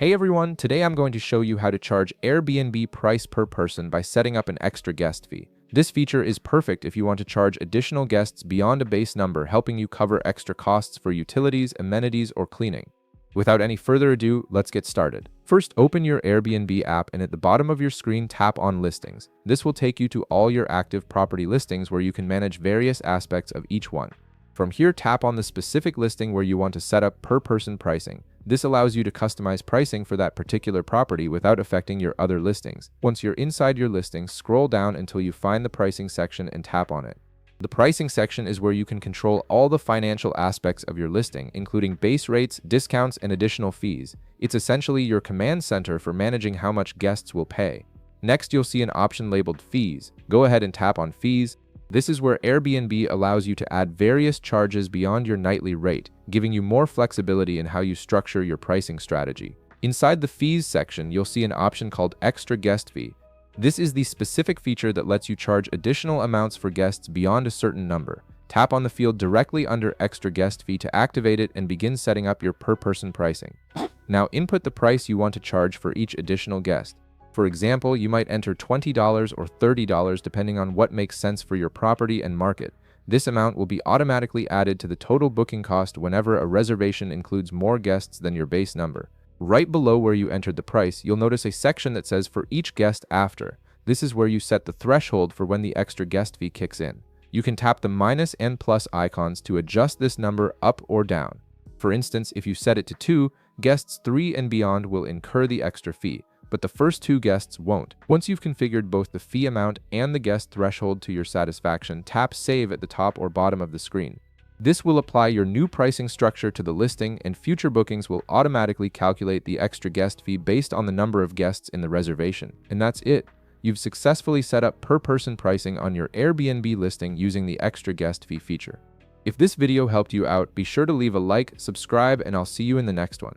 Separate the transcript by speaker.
Speaker 1: Hey everyone, today I'm going to show you how to charge Airbnb price per person by setting up an extra guest fee. This feature is perfect if you want to charge additional guests beyond a base number, helping you cover extra costs for utilities, amenities, or cleaning. Without any further ado, let's get started. First, open your Airbnb app and at the bottom of your screen, tap on Listings. This will take you to all your active property listings where you can manage various aspects of each one. From here, tap on the specific listing where you want to set up per-person pricing. This allows you to customize pricing for that particular property without affecting your other listings. Once you're inside your listing, scroll down until you find the pricing section and tap on it. The pricing section is where you can control all the financial aspects of your listing, including base rates, discounts, and additional fees. It's essentially your command center for managing how much guests will pay. Next, you'll see an option labeled Fees. Go ahead and tap on Fees. This is where Airbnb allows you to add various charges beyond your nightly rate, giving you more flexibility in how you structure your pricing strategy. Inside the Fees section, you'll see an option called Extra Guest Fee. This is the specific feature that lets you charge additional amounts for guests beyond a certain number. Tap on the field directly under Extra Guest Fee to activate it and begin setting up your per-person pricing. Now input the price you want to charge for each additional guest. For example, you might enter $20 or $30 depending on what makes sense for your property and market. This amount will be automatically added to the total booking cost whenever a reservation includes more guests than your base number. Right below where you entered the price, you'll notice a section that says for each guest after. This is where you set the threshold for when the extra guest fee kicks in. You can tap the minus and plus icons to adjust this number up or down. For instance, if you set it to 2, guests 3 and beyond will incur the extra fee, but the first 2 guests won't. Once you've configured both the fee amount and the guest threshold to your satisfaction, tap Save at the top or bottom of the screen. This will apply your new pricing structure to the listing, and future bookings will automatically calculate the extra guest fee based on the number of guests in the reservation. And that's it. You've successfully set up per-person pricing on your Airbnb listing using the extra guest fee feature. If this video helped you out, be sure to leave a like, subscribe, and I'll see you in the next one.